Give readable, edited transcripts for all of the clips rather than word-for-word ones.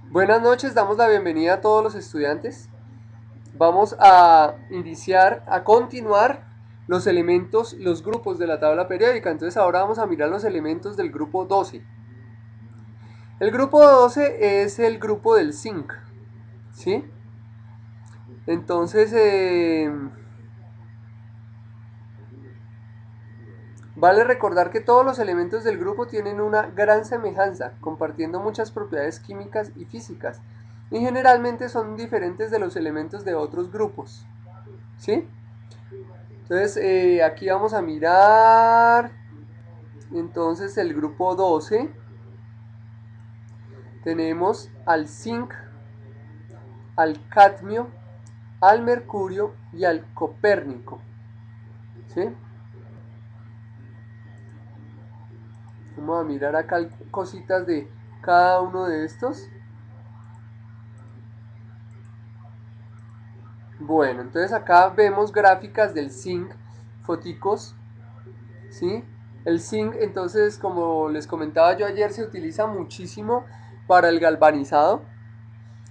Buenas noches, damos la bienvenida a todos los estudiantes. Vamos a iniciar, a continuar los elementos, los grupos de la tabla periódica. Entonces ahora vamos a mirar los elementos del grupo 12. El grupo 12 es el grupo del zinc, ¿sí? Entonces, vale recordar que todos los elementos del grupo tienen una gran semejanza, compartiendo muchas propiedades químicas y físicas, y generalmente son diferentes de los elementos de otros grupos, ¿sí? Entonces, aquí vamos a mirar, entonces el grupo 12, tenemos al zinc, al cadmio, al mercurio y al copérnico, ¿sí? Vamos a mirar acá cositas de cada uno de estos. Bueno, entonces acá vemos gráficas del zinc, foticos, ¿sí? El zinc, entonces, como les comentaba yo ayer, se utiliza muchísimo para el galvanizado.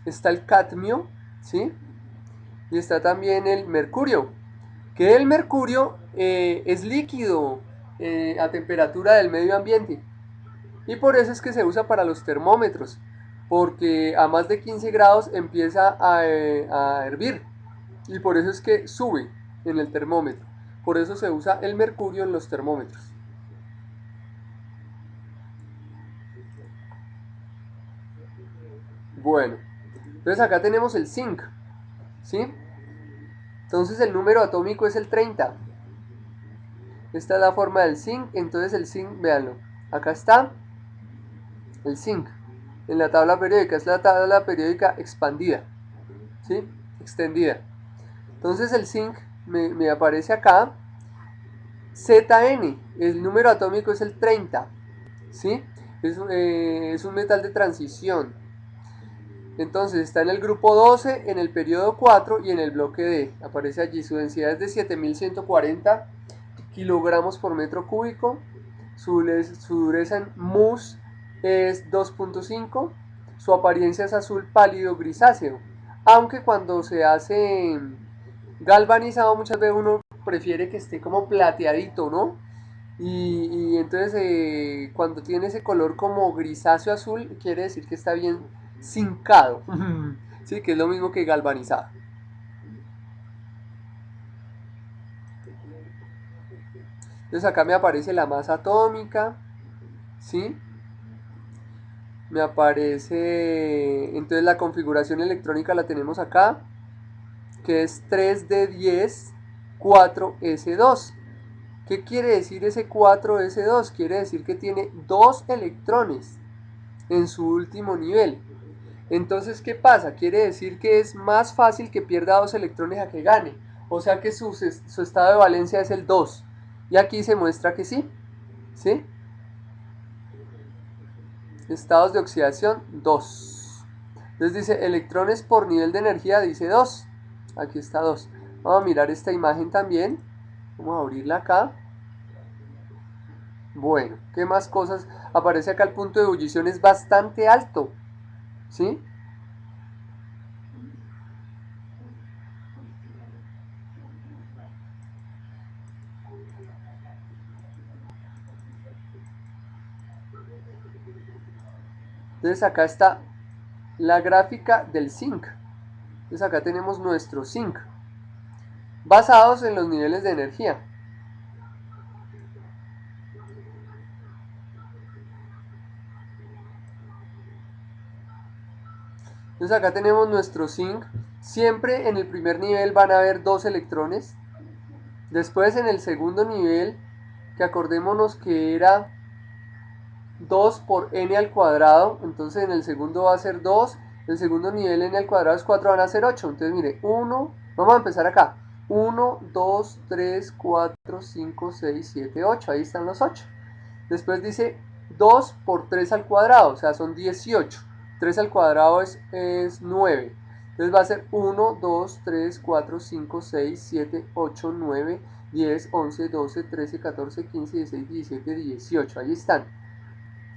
Está el cadmio, ¿sí? Y está también el mercurio, que el mercurio es líquido a temperatura del medio ambiente. Y por eso es que se usa para los termómetros, porque a más de 15 grados empieza a hervir. Y por eso es que sube en el termómetro. Por eso se usa el mercurio en los termómetros. Bueno, entonces acá tenemos el zinc, ¿sí? Entonces el número atómico es el 30. Esta es la forma del zinc. Entonces el zinc, véanlo. Acá está el zinc. En la tabla periódica. Es la tabla periódica expandida. ¿Sí? Extendida. Entonces el zinc me aparece acá. ZN. El número atómico es el 30. ¿Sí? Es un metal de transición. Entonces está en el grupo 12, en el periodo 4 y en el bloque D. Aparece allí. Su densidad es de 7140 kilogramos por metro cúbico. Su dureza en mus es 2.5. Su apariencia es azul pálido grisáceo. Aunque cuando se hace galvanizado muchas veces uno prefiere que esté como plateadito, ¿no? Y entonces cuando tiene ese color como grisáceo azul, quiere decir que está bien zincado. Sí, que es lo mismo que galvanizado. Entonces acá me aparece la masa atómica, ¿sí? Me aparece, entonces la configuración electrónica la tenemos acá, que es 3D10 4S2. ¿Qué quiere decir ese 4S2? Quiere decir que tiene dos electrones en su último nivel. Entonces, ¿qué pasa? Quiere decir que es más fácil que pierda dos electrones a que gane. O sea que su estado de valencia es el 2. Y aquí se muestra que sí. ¿Sí? Estados de oxidación 2. Entonces dice electrones por nivel de energía, dice 2. Aquí está 2. Vamos a mirar esta imagen también. Vamos a abrirla acá. Bueno, ¿qué más cosas? Aparece acá el punto de ebullición es bastante alto. ¿Sí? Entonces acá está la gráfica del zinc. Entonces acá tenemos nuestro zinc, basados en los niveles de energía. Entonces acá tenemos nuestro zinc. Siempre en el primer nivel van a haber dos electrones. Después en el segundo nivel, que acordémonos que era 2 por n al cuadrado, entonces en el segundo va a ser 2, el segundo nivel n al cuadrado es 4, van a ser 8. Entonces mire, 1, vamos a empezar acá. 1, 2, 3, 4, 5, 6, 7, 8, ahí están los 8. Después dice 2 por 3 al cuadrado, o sea, son 18. 3 al cuadrado es 9. Entonces va a ser 1, 2, 3, 4, 5, 6, 7, 8, 9, 10, 11, 12, 13, 14, 15, 16, 17, 18. Ahí están.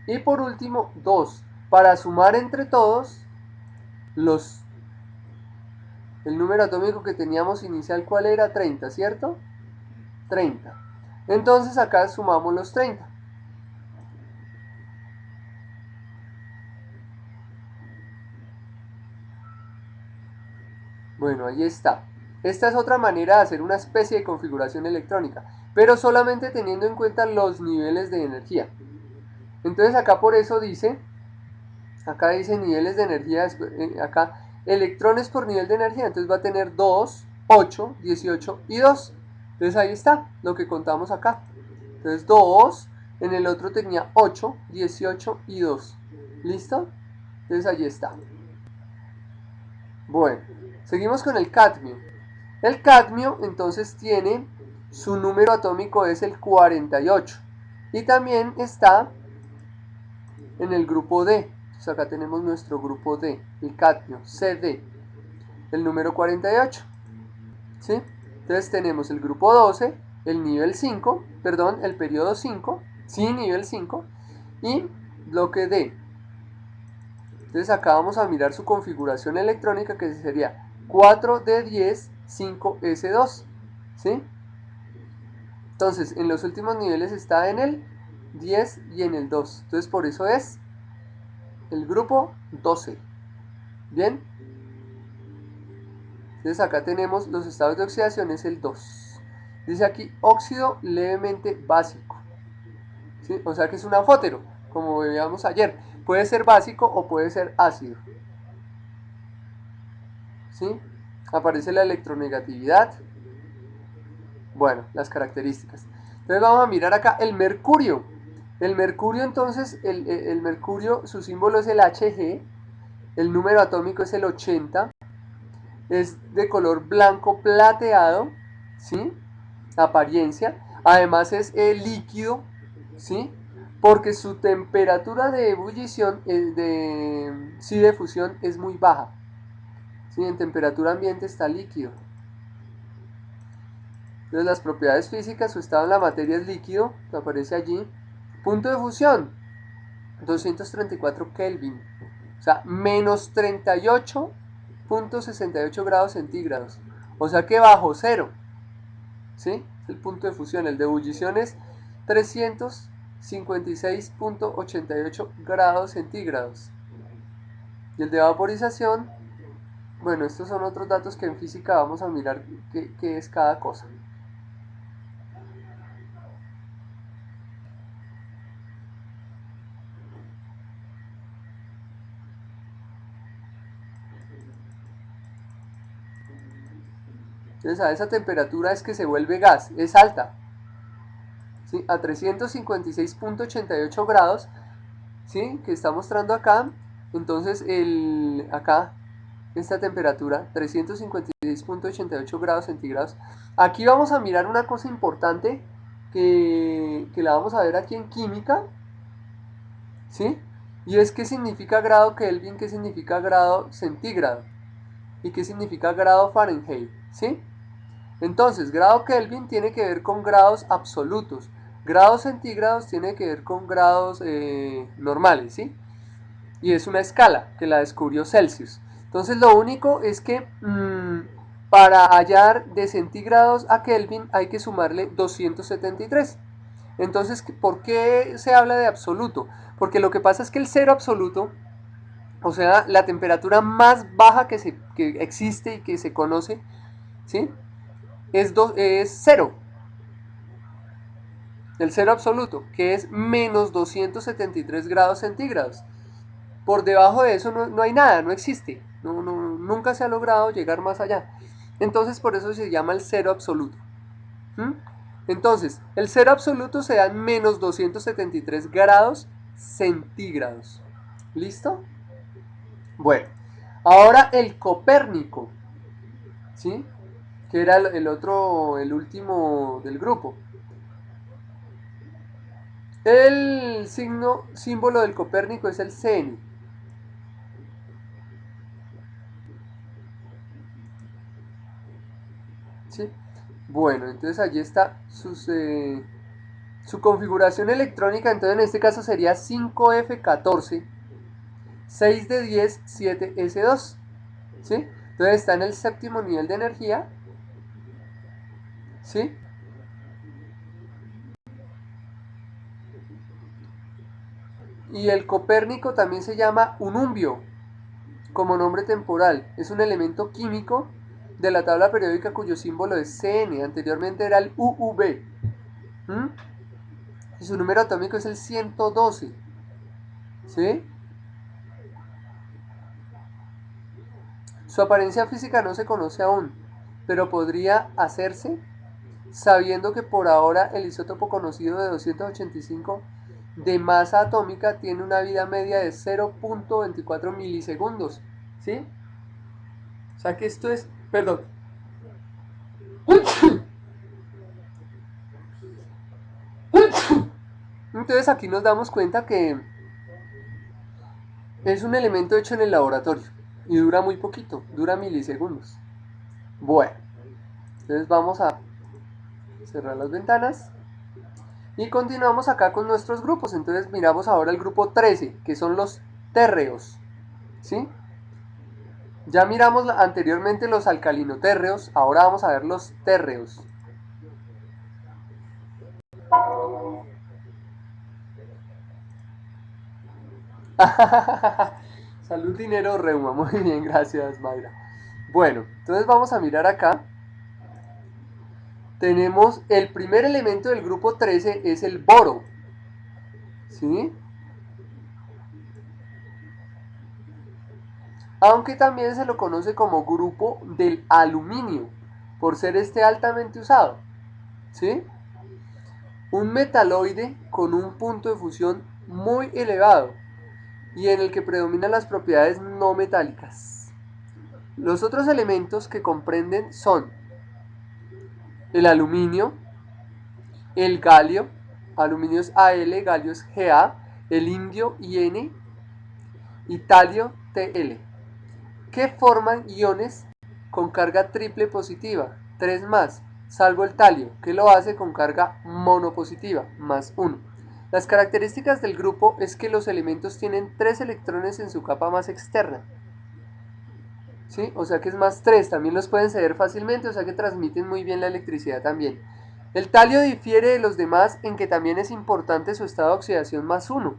Y por último, 2. para sumar entre todos el número atómico que teníamos inicial, ¿cuál era? 30, ¿cierto? 30. Entonces acá sumamos los 30. Bueno, ahí está. Esta es otra manera de hacer una especie de configuración electrónica, pero solamente teniendo en cuenta los niveles de energía. Entonces acá por eso dice, acá dice niveles de energía, acá electrones por nivel de energía, entonces va a tener 2, 8, 18 y 2. Entonces ahí está lo que contamos acá. Entonces 2, en el otro tenía 8, 18 y 2. ¿Listo? Entonces ahí está. Bueno, seguimos con el cadmio. El cadmio entonces tiene, su número atómico es el 48 y también está en el grupo D. Entonces acá tenemos nuestro grupo D, el cadmio, CD, el número 48. ¿Sí? Entonces tenemos el grupo 12, el nivel 5, perdón, el periodo 5, sí, nivel 5, y bloque D. Entonces acá vamos a mirar su configuración electrónica, que sería 4D10, 5S2. ¿Sí? Entonces, en los últimos niveles está en el 10 y en el 2. Entonces, por eso es el grupo 12. Bien. Entonces, acá tenemos los estados de oxidación, es el 2. Dice aquí óxido levemente básico. ¿Sí? O sea que es un anfótero, como veíamos ayer. Puede ser básico o puede ser ácido. ¿Sí? Aparece la electronegatividad. Bueno, las características. Entonces vamos a mirar acá el mercurio. El mercurio entonces, el mercurio, su símbolo es el Hg, el número atómico es el 80, es de color blanco plateado, ¿sí? Apariencia. Además es líquido, ¿sí? Porque su temperatura de ebullición, de fusión es muy baja. ¿Sí? En temperatura ambiente está líquido. Entonces las propiedades físicas, su estado en la materia es líquido, que aparece allí. Punto de fusión, 234 Kelvin. O sea, menos 38.68 grados centígrados. O sea que bajo cero. ¿Sí? El punto de fusión. El de ebullición es 356.88 grados centígrados. Y el de vaporización, bueno, estos son otros datos que en física vamos a mirar qué es cada cosa. Entonces a esa temperatura es que se vuelve gas, es alta. ¿Sí? A 356.88 grados, ¿sí? Que está mostrando acá. Entonces acá, esta temperatura, 356.88 grados centígrados. Aquí vamos a mirar una cosa importante que la vamos a ver aquí en química. ¿Sí? Y es qué significa grado Kelvin, qué significa grado centígrado y qué significa grado Fahrenheit. ¿Sí? Entonces, grado Kelvin tiene que ver con grados absolutos. Grados centígrados tiene que ver con grados normales, ¿sí? Y es una escala que la descubrió Celsius. Entonces, lo único es que para hallar de centígrados a Kelvin hay que sumarle 273. Entonces, ¿por qué se habla de absoluto? Porque lo que pasa es que el cero absoluto, o sea, la temperatura más baja que existe y que se conoce, ¿sí? Es cero, el cero absoluto, que es menos 273 grados centígrados. Por debajo de eso no hay nada, no existe. Nunca se ha logrado llegar más allá. Entonces por eso se llama el cero absoluto. ¿Mm? Entonces, el cero absoluto se da en menos 273 grados centígrados. ¿Listo? Bueno, ahora el Copérnico, ¿sí? Que era el último del grupo. El símbolo del Copérnico es el Cn. ¿Sí? Bueno, entonces allí está su configuración electrónica. Entonces en este caso sería 5F14. 6 de 10, 7s2, ¿sí? Entonces está en el séptimo nivel de energía, ¿sí? Y el copérnico también se llama unumbio, como nombre temporal. Es un elemento químico de la tabla periódica cuyo símbolo es Cn. Anteriormente era el UV. ¿Mm? Y su número atómico es el 112. ¿Sí? Su apariencia física no se conoce aún, pero podría hacerse sabiendo que por ahora el isótopo conocido de 285 de masa atómica tiene una vida media de 0.24 milisegundos. ¿Sí? O sea que esto es... Perdón. Entonces aquí nos damos cuenta que es un elemento hecho en el laboratorio y dura muy poquito, dura milisegundos. Bueno, entonces vamos a cerrar las ventanas y continuamos acá con nuestros grupos. Entonces miramos ahora el grupo 13, que son los térreos, ¿sí? Ya miramos anteriormente los alcalinotérreos, ahora vamos a ver los térreos. Salud, dinero, reuma. Muy bien, gracias, Mayra. Bueno, entonces vamos a mirar acá. Tenemos el primer elemento del grupo 13 es el boro, ¿sí? Aunque también se lo conoce como grupo del aluminio, por ser este altamente usado, ¿sí? Un metaloide con un punto de fusión muy elevado y en el que predominan las propiedades no metálicas. Los otros elementos que comprenden son el aluminio, el galio, aluminio es Al, galio es Ga, el indio In y talio Tl, que forman iones con carga triple positiva, 3 más, salvo el talio, que lo hace con carga monopositiva, más 1. Las características del grupo es que los elementos tienen 3 electrones en su capa más externa, ¿sí? O sea que es más 3, también los pueden ceder fácilmente, o sea que transmiten muy bien la electricidad también. El talio difiere de los demás en que también es importante su estado de oxidación más 1.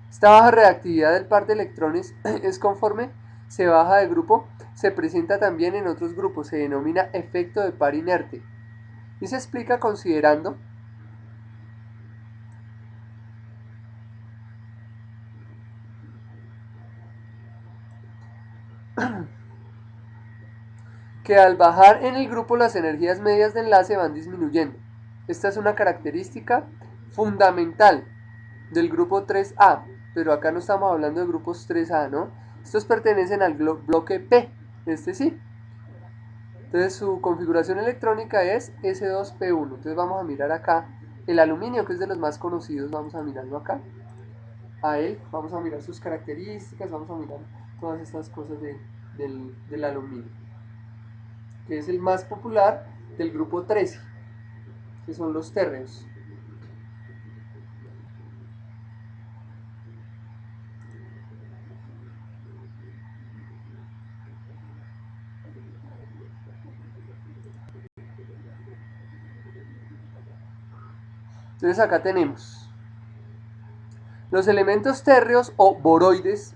Esta baja reactividad del par de electrones es conforme se baja de grupo, se presenta también en otros grupos, se denomina efecto de par inerte. Y se explica considerando que al bajar en el grupo las energías medias de enlace van disminuyendo. Esta es una característica fundamental del grupo 3A, pero acá no estamos hablando de grupos 3A, ¿no? Estos pertenecen al bloque P, este sí. Entonces su configuración electrónica es S2P1. Entonces vamos a mirar acá el aluminio, que es de los más conocidos, vamos a mirarlo acá. A él, vamos a mirar sus características, vamos a mirar todas estas cosas del aluminio, que es el más popular del grupo 13, que son los térreos. Entonces acá tenemos los elementos térreos o boroides,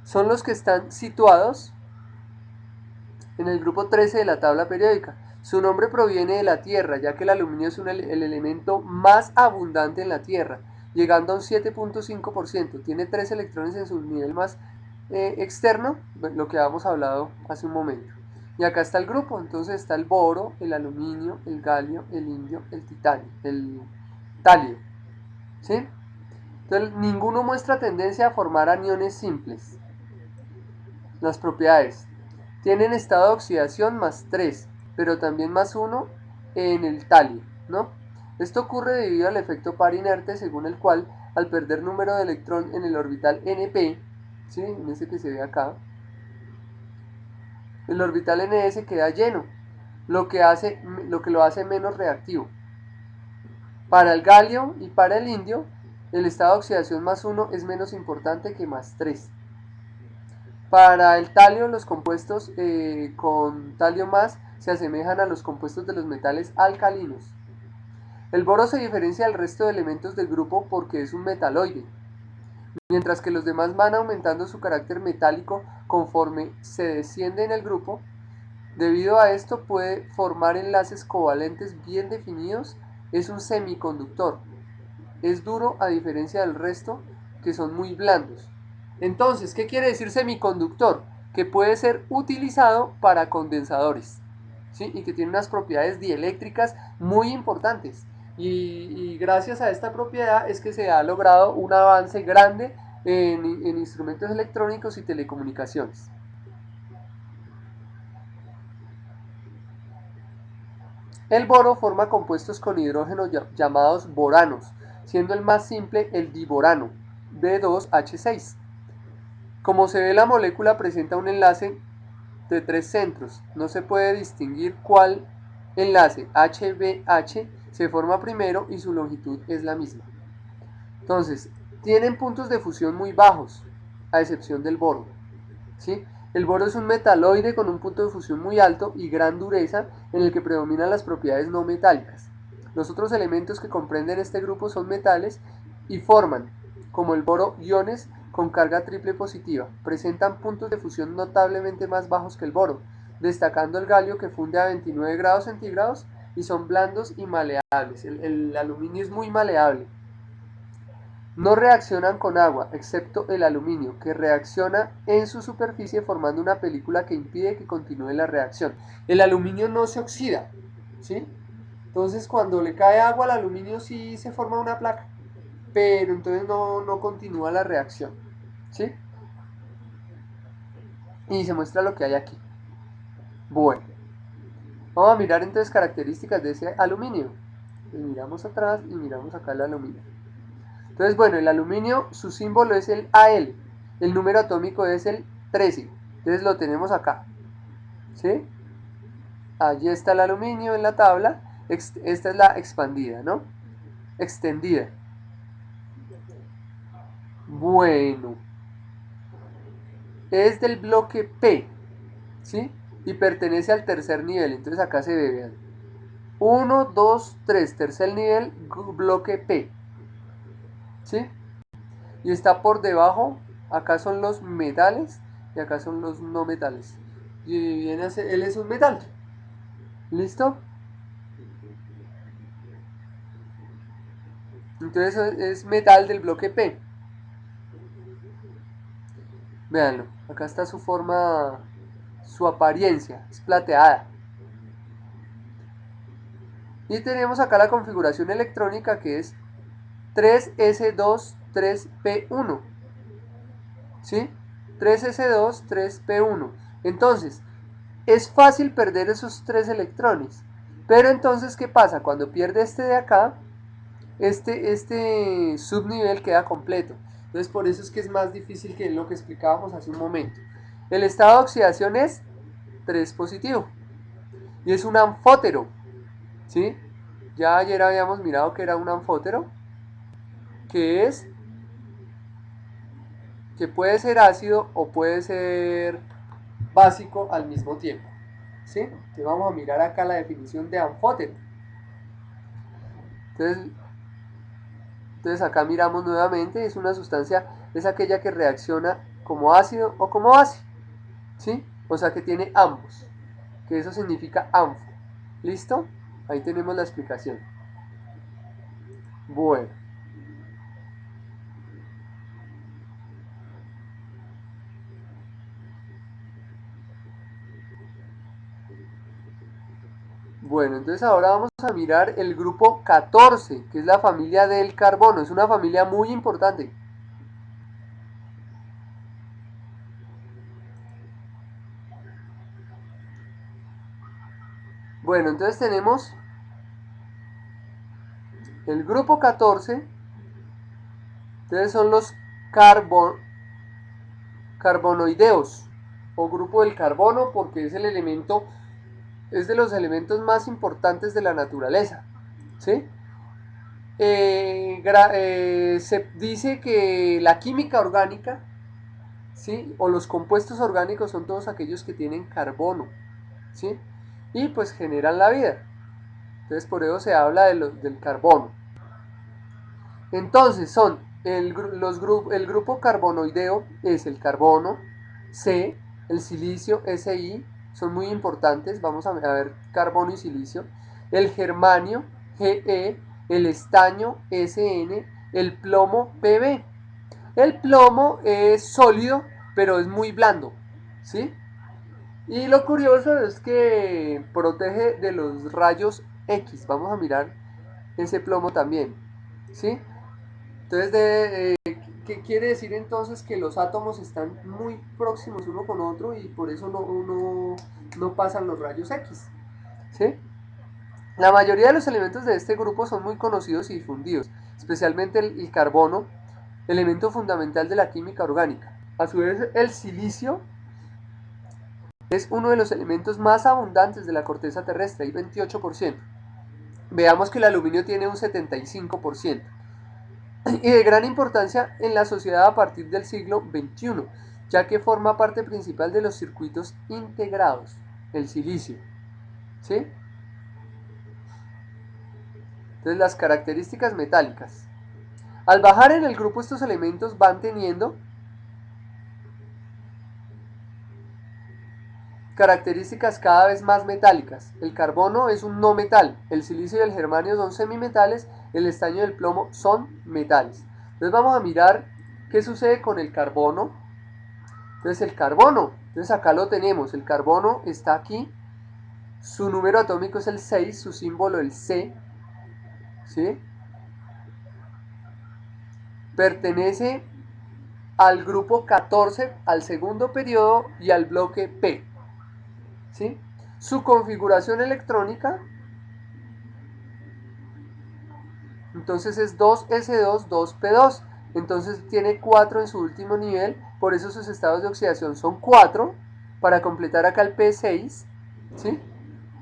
son los que están situados en el grupo 13 de la tabla periódica. Su nombre proviene de la Tierra, ya que el aluminio es el elemento más abundante en la Tierra, llegando a un 7.5%. Tiene 3 electrones en su nivel más externo, lo que habíamos hablado hace un momento. Y acá está el grupo, entonces está el boro, el aluminio, el galio, el indio, el titanio, el talio. ¿Sí? Entonces ninguno muestra tendencia a formar aniones simples. Las propiedades. Tienen estado de oxidación más 3, pero también más 1 en el talio, ¿no? Esto ocurre debido al efecto par inerte, según el cual, al perder número de electrón en el orbital NP, ¿sí? En ese que se ve acá, el orbital NS queda lleno, lo que lo hace menos reactivo. Para el galio y para el indio, el estado de oxidación más 1 es menos importante que más 3. Para el talio, los compuestos con talio más se asemejan a los compuestos de los metales alcalinos. El boro se diferencia del resto de elementos del grupo porque es un metaloide, mientras que los demás van aumentando su carácter metálico conforme se desciende en el grupo. Debido a esto puede formar enlaces covalentes bien definidos. Es un semiconductor. Es duro a diferencia del resto, que son muy blandos. Entonces, ¿qué quiere decir semiconductor? Que puede ser utilizado para condensadores, ¿sí? Y que tiene unas propiedades dieléctricas muy importantes. Y gracias a esta propiedad es que se ha logrado un avance grande en instrumentos electrónicos y telecomunicaciones. El boro forma compuestos con hidrógeno llamados boranos, siendo el más simple el diborano, B2H6. Como se ve, la molécula presenta un enlace de 3 centros. No se puede distinguir cuál enlace HBH se forma primero y su longitud es la misma. Entonces, tienen puntos de fusión muy bajos, a excepción del boro, ¿sí? El boro es un metaloide con un punto de fusión muy alto y gran dureza en el que predominan las propiedades no metálicas. Los otros elementos que comprenden este grupo son metales y forman, como el boro, iones con carga triple positiva. Presentan puntos de fusión notablemente más bajos que el boro, destacando el galio que funde a 29 grados centígrados y son blandos y maleables. El aluminio es muy maleable. No reaccionan con agua, excepto el aluminio, que reacciona en su superficie formando una película que impide que continúe la reacción. El aluminio no se oxida, ¿sí? Entonces cuando le cae agua al aluminio sí se forma una placa, pero entonces no continúa la reacción, ¿sí? Y se muestra lo que hay aquí. Bueno, vamos a mirar entonces características de ese aluminio. Miramos atrás y miramos acá el aluminio. Entonces, bueno, el aluminio, su símbolo es el Al, el número atómico es el 13, entonces lo tenemos acá, ¿sí? Allí está el aluminio en la tabla, esta es la expandida, ¿no? Extendida. Bueno, es del bloque P, ¿sí? Y pertenece al tercer nivel, entonces acá se ve, vean. 1, 2, 3, tercer nivel, bloque P, ¿sí? Y está por debajo, acá son los metales y acá son los no metales. Y viene a ser, él es un metal. ¿Listo? Entonces es metal del bloque P. Véanlo, acá está su forma, su apariencia, es plateada. Y tenemos acá la configuración electrónica que es 3S2 3P1. ¿Sí? 3S2 3P1. Entonces, es fácil perder esos 3 electrones. Pero entonces, ¿qué pasa? Cuando pierde este de acá, este subnivel queda completo. Entonces por eso es que es más difícil que lo que explicábamos hace un momento. El estado de oxidación es 3 positivo y es un anfótero, ¿sí? Ya ayer habíamos mirado que era un anfótero, que es que puede ser ácido o puede ser básico al mismo tiempo, ¿sí? Entonces vamos a mirar acá la definición de anfótero. Entonces, entonces acá miramos nuevamente, es una sustancia, es aquella que reacciona como ácido o como base, ¿sí? O sea que tiene ambos, que eso significa anfo. ¿Listo? Ahí tenemos la explicación. Bueno, bueno, entonces ahora vamos a mirar el grupo 14, que es la familia del carbono. Es una familia muy importante. Bueno, entonces tenemos el grupo 14, entonces son los carbonoideos o grupo del carbono porque es el elemento, es de los elementos más importantes de la naturaleza, ¿sí? Se dice que la química orgánica ¿sí? O los compuestos orgánicos son todos aquellos que tienen carbono, ¿sí? Y pues generan la vida. Entonces por eso se habla del carbono. Entonces son el grupo carbonoideo es el carbono, C, el silicio, Si, son muy importantes, vamos a ver carbono y silicio, el germanio, Ge, el estaño, Sn, el plomo, Pb. El plomo es sólido, pero es muy blando, ¿sí? Y lo curioso es que protege de los rayos X. Vamos a mirar ese plomo también, ¿sí? Entonces, ¿qué quiere decir entonces? Que los átomos están muy próximos uno con otro y por eso no pasan los rayos X, ¿sí? La mayoría de los elementos de este grupo son muy conocidos y difundidos, especialmente el carbono, elemento fundamental de la química orgánica. A su vez, el silicio es uno de los elementos más abundantes de la corteza terrestre, hay 28%. Veamos que el aluminio tiene un 75%. Y de gran importancia en la sociedad a partir del siglo XXI, ya que forma parte principal de los circuitos integrados, el silicio, ¿sí? Entonces las características metálicas. Al bajar en el grupo estos elementos van teniendo características cada vez más metálicas. El carbono es un no metal, el silicio y el germanio son semimetales, el estaño y el plomo son metales. Entonces vamos a mirar qué sucede con el carbono. Entonces el carbono, entonces acá lo tenemos, el carbono está aquí, su número atómico es el 6, su símbolo el C, ¿sí? Pertenece al grupo 14, al segundo periodo y al bloque P, ¿sí? Su configuración electrónica, entonces es 2s2, 2p2, entonces tiene 4 en su último nivel, por eso sus estados de oxidación son 4, para completar acá el P6, ¿sí?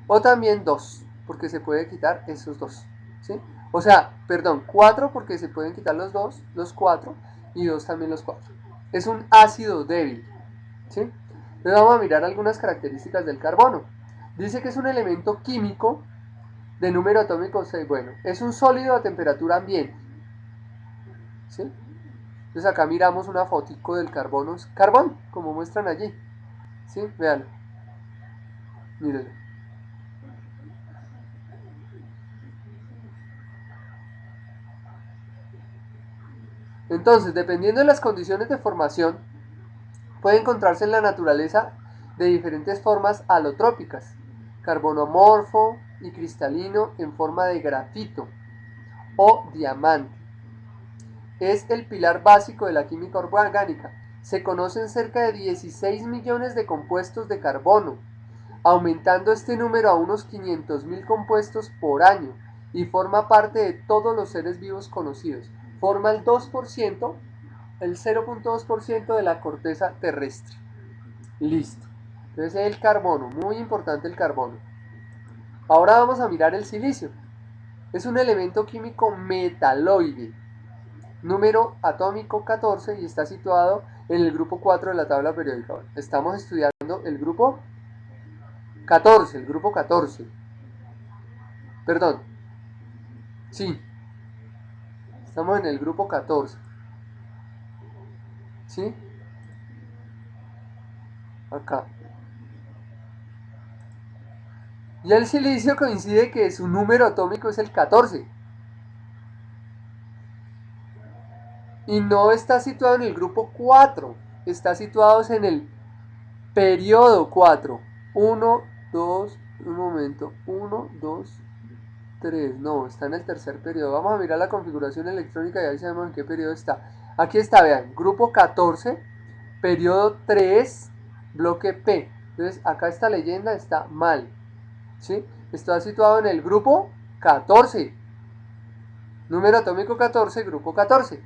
O también 2, porque se puede quitar esos dos, ¿sí? O sea, perdón, 4 porque se pueden quitar los 2, los 4, y 2 también los 4. Es un ácido débil, ¿sí? Entonces vamos a mirar algunas características del carbono. Dice que es un elemento químico de número atómico 6. Bueno, es un sólido a temperatura ambiente, ¿sí? Entonces acá miramos una fotico del carbono, es carbón, como muestran allí, ¿sí? Veanlo, mírenlo. Entonces, dependiendo de las condiciones de formación, puede encontrarse en la naturaleza de diferentes formas alotrópicas, carbonomorfo y cristalino en forma de grafito o diamante. Es el pilar básico de la química orgánica. Se conocen cerca de 16 millones de compuestos de carbono, aumentando este número a unos 500.000 compuestos por año, y forma parte de todos los seres vivos conocidos. Forma el 2%, el 0.2% de la corteza terrestre. Listo. Entonces el carbono, muy importante el carbono. Ahora vamos a mirar el silicio. Es un elemento químico metaloide, número atómico 14 y está situado en el grupo 4 de la tabla periódica. Estamos estudiando el grupo 14, el grupo 14. Perdón, sí, estamos en el grupo 14. ¿Sí? Acá. Y el silicio coincide que su número atómico es el 14. Y no está situado en el grupo 4, está situado en el periodo 4. 1, 2, un momento, 1, 2, 3, no, está en el tercer periodo. Vamos a mirar la configuración electrónica y ahí sabemos en qué periodo está. Aquí está, vean, grupo 14, periodo 3, bloque P. Entonces acá esta leyenda está mal, ¿sí? Está situado en el grupo 14, número atómico 14, grupo 14,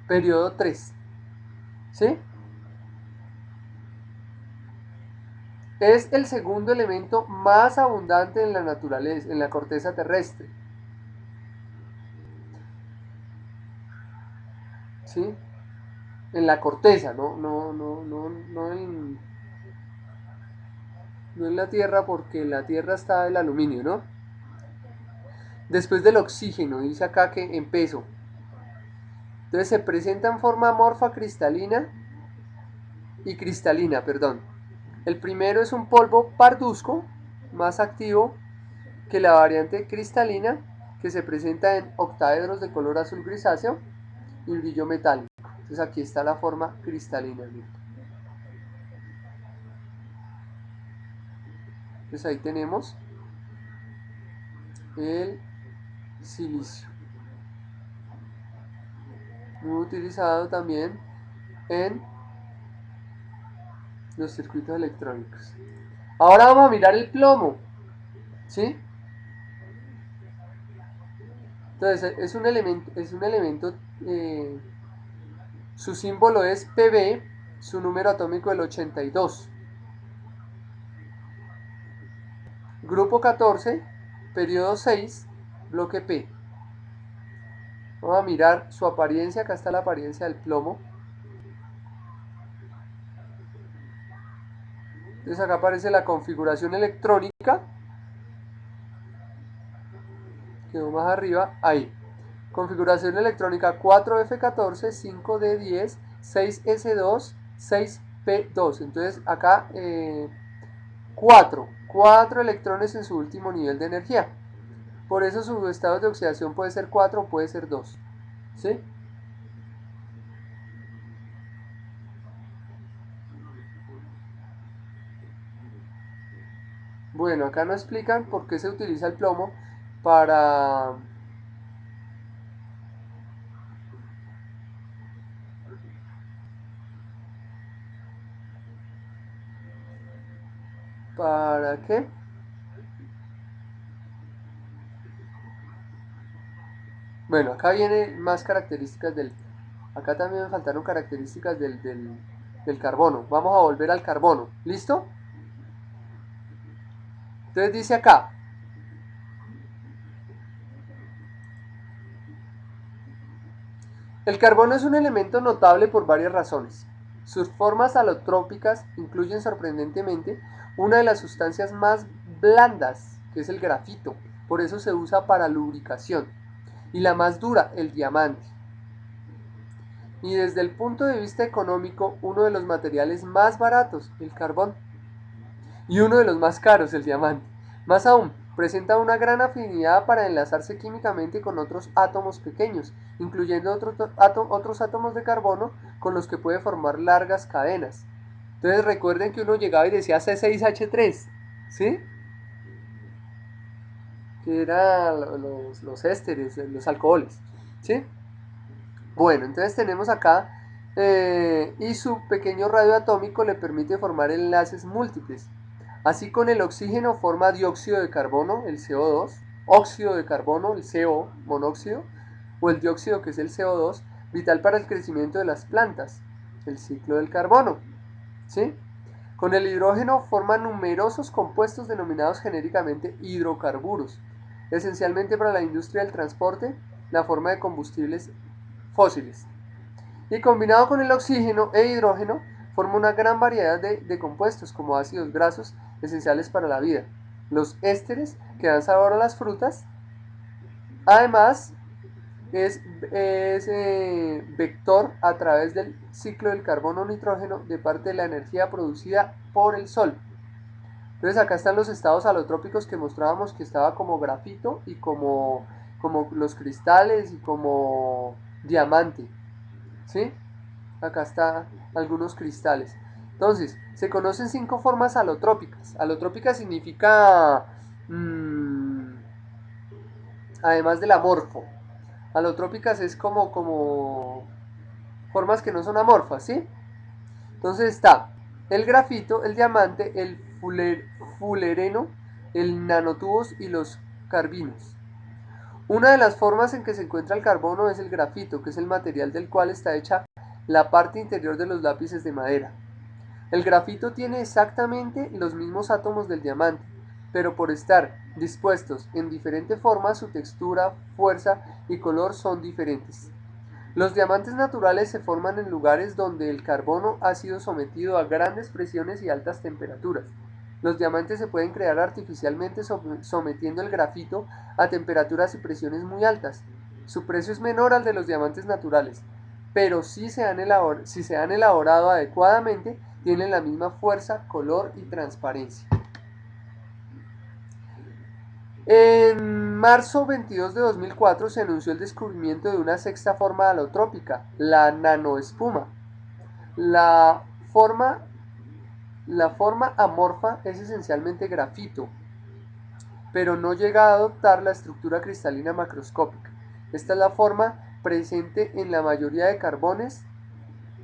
periodo 3, ¿sí? Es el segundo elemento más abundante en la naturaleza, en la corteza terrestre, ¿sí? en la corteza, no en la tierra, porque la tierra está el aluminio, ¿no? Después del oxígeno, dice acá que en peso. Entonces se presenta en forma amorfa cristalina, perdón. El primero es un polvo parduzco, más activo que la variante cristalina, que se presenta en octaedros de color azul grisáceo y brillo metálico. Entonces aquí está la forma cristalina. Entonces ahí tenemos el silicio, muy utilizado también en los circuitos electrónicos. Ahora vamos a mirar el plomo, ¿sí? Entonces es un elemento su símbolo es Pb, su número atómico el 82. Grupo 14, periodo 6, bloque P. Vamos a mirar su apariencia, acá está la apariencia del plomo. Entonces acá aparece la configuración electrónica, quedó más arriba, ahí. Configuración electrónica 4F14, 5D10, 6S2, 6P2. Entonces acá 4 electrones en su último nivel de energía. Por eso su estado de oxidación puede ser 4 o puede ser 2. ¿Sí? Bueno, acá nos explican por qué se utiliza el plomo para, ¿para qué? Bueno, acá vienen más características del... Acá también me faltaron características del carbono. Vamos a volver al carbono. ¿Listo? Entonces dice acá, el carbono es un elemento notable por varias razones. Sus formas alotrópicas incluyen sorprendentemente una de las sustancias más blandas, que es el grafito, por eso se usa para lubricación, y la más dura, el diamante. Y desde el punto de vista económico, uno de los materiales más baratos, el carbón, y uno de los más caros, el diamante. Más aún, presenta una gran afinidad para enlazarse químicamente con otros átomos pequeños, incluyendo otros átomos de carbono con los que puede formar largas cadenas. Entonces recuerden que uno llegaba y decía C6H3, ¿sí? Que eran los ésteres, los alcoholes, ¿sí? Bueno, entonces tenemos acá y su pequeño radio atómico le permite formar enlaces múltiples. Así con el oxígeno forma dióxido de carbono, el CO2, óxido de carbono, el CO, monóxido, o el dióxido que es el CO2, vital para el crecimiento de las plantas, el ciclo del carbono. ¿Sí? Con el hidrógeno forma numerosos compuestos denominados genéricamente hidrocarburos, esencialmente para la industria del transporte, la forma de combustibles fósiles. Y combinado con el oxígeno e hidrógeno, forma una gran variedad de compuestos como ácidos grasos esenciales para la vida, los ésteres que dan sabor a las frutas, además es vector a través del ciclo del carbono-nitrógeno de parte de la energía producida por el sol. Entonces acá están los estados alotrópicos que mostrábamos que estaba como grafito y como los cristales y como diamante, ¿sí? Acá están algunos cristales. Entonces, se conocen 5 formas alotrópicas. Alotrópica significa, además del amorfo, alotrópicas es como formas que no son amorfas, ¿sí? Entonces está el grafito, el diamante, el fulereno, el nanotubos y los carbinos. Una de las formas en que se encuentra el carbono es el grafito, que es el material del cual está hecha la parte interior de los lápices de madera. El grafito tiene exactamente los mismos átomos del diamante, pero por estar dispuestos en diferente forma, su textura, fuerza y color son diferentes. Los diamantes naturales se forman en lugares donde el carbono ha sido sometido a grandes presiones y altas temperaturas. Los diamantes se pueden crear artificialmente sometiendo el grafito a temperaturas y presiones muy altas. Su precio es menor al de los diamantes naturales, pero si se han elaborado adecuadamente, tienen la misma fuerza, color y transparencia. En marzo 22 de 2004 se anunció el descubrimiento de una sexta forma alotrópica, la nanoespuma. La forma amorfa es esencialmente grafito, pero no llega a adoptar la estructura cristalina macroscópica. Esta es la forma presente en la mayoría de carbones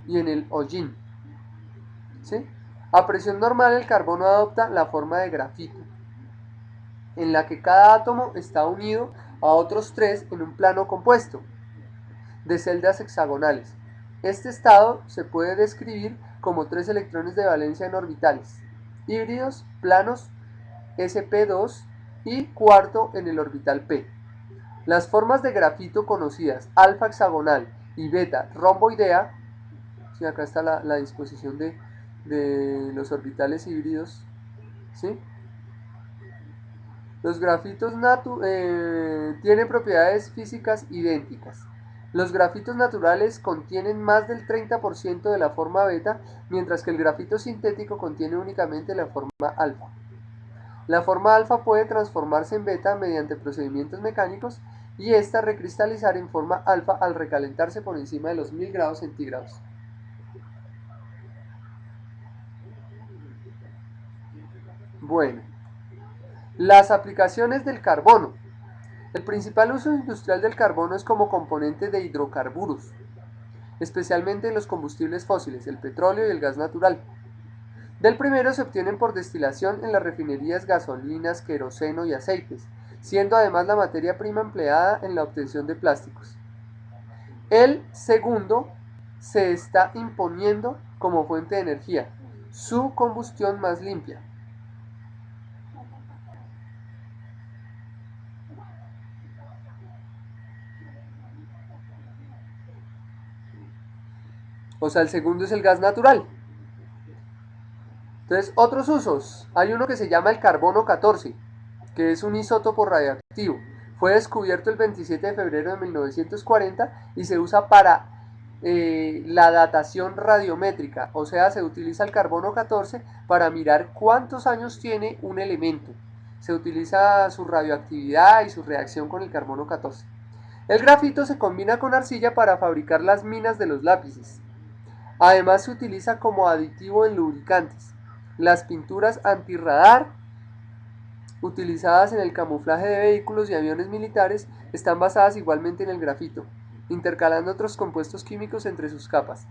y en el hollín. ¿Sí? A presión normal el carbono adopta la forma de grafito, en la que cada átomo está unido a otros tres en un plano compuesto de celdas hexagonales. Este estado se puede describir como tres electrones de valencia en orbitales, híbridos, planos, sp2 y cuarto en el orbital p. Las formas de grafito conocidas, alfa hexagonal y beta romboidea, ¿sí? Acá está la disposición de los orbitales híbridos, ¿sí? Los grafitos tienen propiedades físicas idénticas. Los grafitos naturales contienen más del 30% de la forma beta, mientras que el grafito sintético contiene únicamente la forma alfa. La forma alfa puede transformarse en beta mediante procedimientos mecánicos y esta recristalizar en forma alfa al recalentarse por encima de los 1000 grados centígrados. Bueno, las aplicaciones del carbono. El principal uso industrial del carbono es como componente de hidrocarburos, especialmente en los combustibles fósiles, el petróleo y el gas natural. Del primero se obtienen por destilación en las refinerías gasolinas, queroseno y aceites, siendo además la materia prima empleada en la obtención de plásticos. El segundo se está imponiendo como fuente de energía, su combustión más limpia. O sea, el segundo es el gas natural. Entonces, otros usos. Hay uno que se llama el carbono 14, que es un isótopo radioactivo. Fue descubierto el 27 de febrero de 1940 y se usa para la datación radiométrica. O sea, se utiliza el carbono 14 para mirar cuántos años tiene un elemento. Se utiliza su radioactividad y su reacción con el carbono 14. El grafito se combina con arcilla para fabricar las minas de los lápices. Además se utiliza como aditivo en lubricantes. Las pinturas antirradar utilizadas en el camuflaje de vehículos y aviones militares están basadas igualmente en el grafito, intercalando otros compuestos químicos entre sus capas.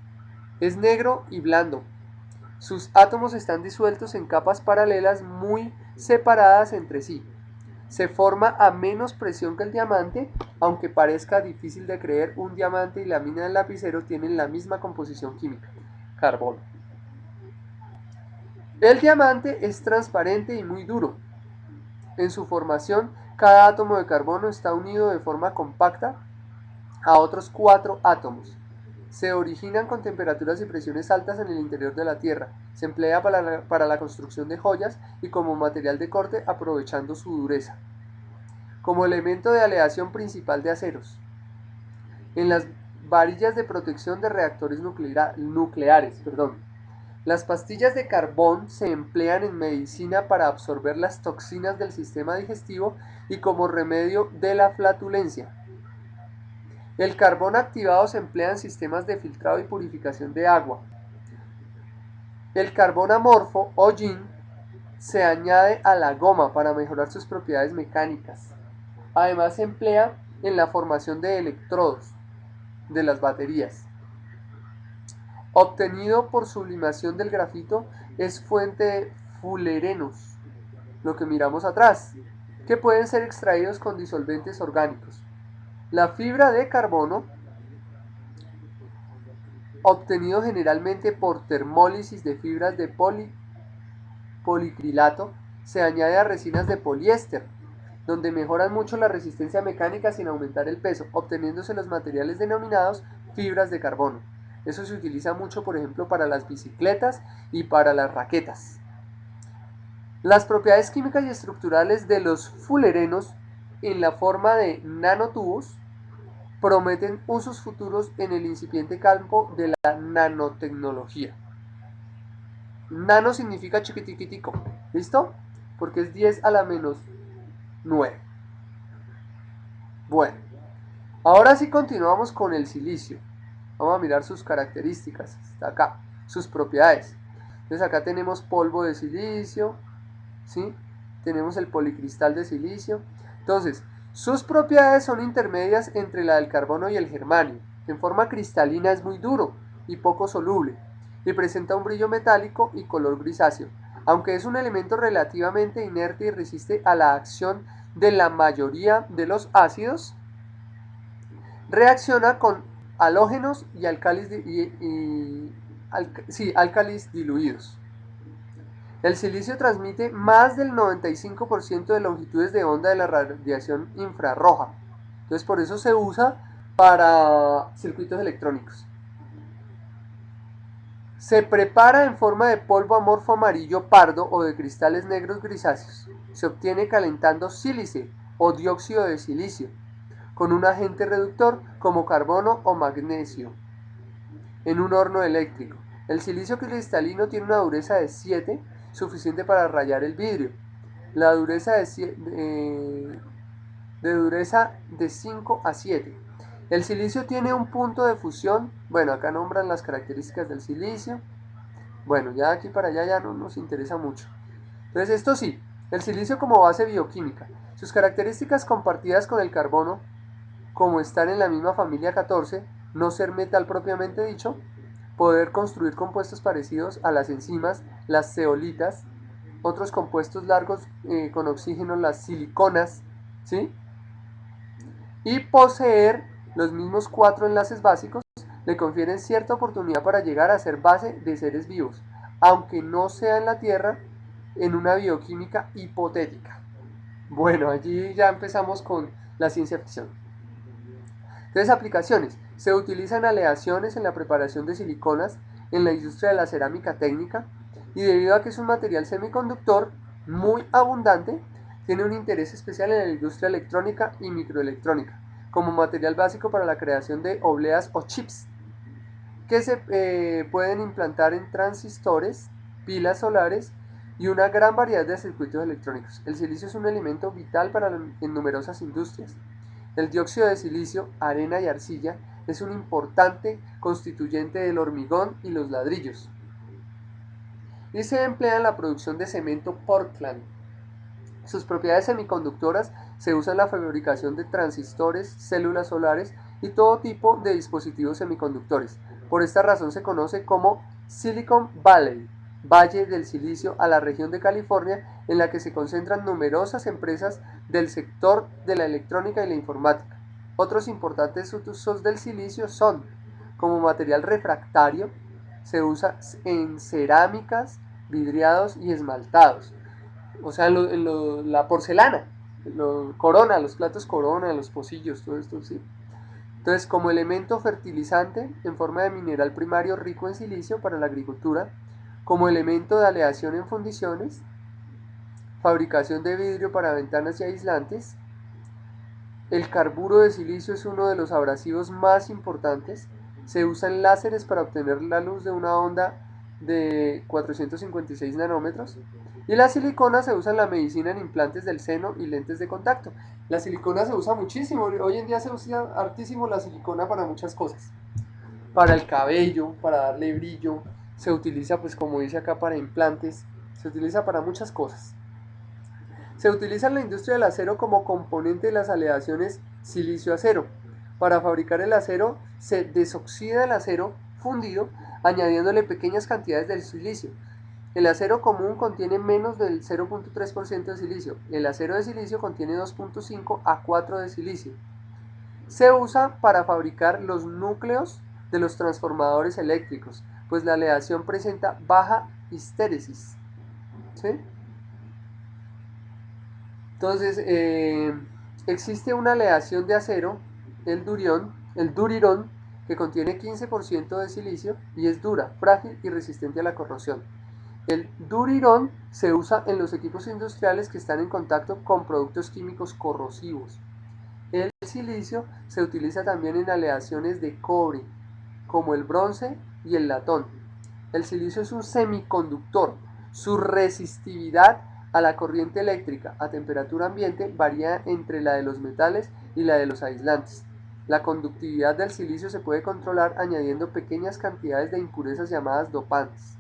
Es negro y blando. Sus átomos están disueltos en capas paralelas muy separadas entre sí. Se forma a menos presión que el diamante, aunque parezca difícil de creer, un diamante y la mina del lapicero tienen la misma composición química, carbono. El diamante es transparente y muy duro. En su formación, cada átomo de carbono está unido de forma compacta a otros 4 átomos. Se originan con temperaturas y presiones altas en el interior de la Tierra. Se emplea para la construcción de joyas y como material de corte aprovechando su dureza. Como elemento de aleación principal de aceros. En las varillas de protección de reactores nucleares. Las pastillas de carbón se emplean en medicina para absorber las toxinas del sistema digestivo y como remedio de la flatulencia. El carbón activado se emplea en sistemas de filtrado y purificación de agua. El carbón amorfo, hollín, se añade a la goma para mejorar sus propiedades mecánicas. Además se emplea en la formación de electrodos de las baterías. Obtenido por sublimación del grafito, es fuente de fullerenos, lo que miramos atrás, que pueden ser extraídos con disolventes orgánicos. La fibra de carbono, obtenido generalmente por termólisis de fibras de policrilato, se añade a resinas de poliéster, donde mejoran mucho la resistencia mecánica sin aumentar el peso, obteniéndose los materiales denominados fibras de carbono. Eso se utiliza mucho, por ejemplo, para las bicicletas y para las raquetas. Las propiedades químicas y estructurales de los fullerenos en la forma de nanotubos prometen usos futuros en el incipiente campo de la nanotecnología. Nano significa chiquitiquitico, ¿listo? Porque es 10 a la menos 9. Bueno, ahora sí continuamos con el silicio. Vamos a mirar sus características, está acá, sus propiedades. Entonces acá tenemos polvo de silicio, ¿sí? Tenemos el policristal de silicio. Entonces, sus propiedades son intermedias entre la del carbono y el germanio. En forma cristalina es muy duro y poco soluble, y presenta un brillo metálico y color grisáceo. Aunque es un elemento relativamente inerte y resiste a la acción de la mayoría de los ácidos, reacciona con halógenos y álcalis diluidos. El silicio transmite más del 95% de longitudes de onda de la radiación infrarroja. Entonces por eso se usa para circuitos electrónicos. Se prepara en forma de polvo amorfo amarillo pardo o de cristales negros grisáceos. Se obtiene calentando sílice o dióxido de silicio con un agente reductor como carbono o magnesio en un horno eléctrico. El silicio cristalino tiene una dureza de 7, suficiente para rayar el vidrio. La dureza de dureza de 5 a 7. El silicio tiene un punto de fusión. Bueno, acá nombran las características del silicio. Bueno, ya aquí para allá ya no nos interesa mucho. Entonces esto sí, el silicio como base bioquímica. Sus características compartidas con el carbono, como están en la misma familia 14, no ser metal propiamente dicho, poder construir compuestos parecidos a las enzimas, las zeolitas, otros compuestos largos con oxígeno, las siliconas, ¿sí? Y poseer los mismos 4 enlaces básicos le confieren cierta oportunidad para llegar a ser base de seres vivos, aunque no sea en la Tierra, en una bioquímica hipotética. Bueno, allí ya empezamos con la ciencia ficción. Entonces, aplicaciones. Se utilizan aleaciones en la preparación de siliconas en la industria de la cerámica técnica, y debido a que es un material semiconductor muy abundante, tiene un interés especial en la industria electrónica y microelectrónica, como material básico para la creación de obleas o chips, que se pueden implantar en transistores, pilas solares y una gran variedad de circuitos electrónicos. El silicio es un elemento vital en numerosas industrias. El dióxido de silicio, arena y arcilla es un importante constituyente del hormigón y los ladrillos, y se emplea en la producción de cemento Portland. Sus propiedades semiconductoras se usan en la fabricación de transistores, células solares y todo tipo de dispositivos semiconductores. Por esta razón se conoce como Silicon Valley, Valle del Silicio, a la región de California en la que se concentran numerosas empresas del sector de la electrónica y la informática. Otros importantes usos del silicio son como material refractario, se usa en cerámicas, vidriados y esmaltados. O sea, la porcelana, corona, los platos corona, los pocillos, todo esto, sí. Entonces, como elemento fertilizante en forma de mineral primario rico en silicio para la agricultura, como elemento de aleación en fundiciones, fabricación de vidrio para ventanas y aislantes. El carburo de silicio es uno de los abrasivos más importantes. Se usan láseres para obtener la luz de una onda de 456 nanómetros. Y la silicona se usa en la medicina en implantes del seno y lentes de contacto. La silicona se usa muchísimo. Hoy en día se usa hartísimo la silicona para muchas cosas. Para el cabello, para darle brillo. Se utiliza, pues como dice acá, para implantes. Se utiliza para muchas cosas. Se utiliza en la industria del acero como componente de las aleaciones silicio-acero. Para fabricar el acero se desoxida el acero fundido añadiéndole pequeñas cantidades del silicio. El acero común contiene menos del 0.3% de silicio. El acero de silicio contiene 2.5 a 4 de silicio. Se usa para fabricar los núcleos de los transformadores eléctricos, pues la aleación presenta baja histéresis. ¿Sí? Entonces, existe una aleación de acero, el durirón, que contiene 15% de silicio y es dura, frágil y resistente a la corrosión. El durirón se usa en los equipos industriales que están en contacto con productos químicos corrosivos. El silicio se utiliza también en aleaciones de cobre, como el bronce y el latón. El silicio es un semiconductor. Su resistividad a la corriente eléctrica a temperatura ambiente varía entre la de los metales y la de los aislantes. La conductividad del silicio se puede controlar añadiendo pequeñas cantidades de impurezas llamadas dopantes.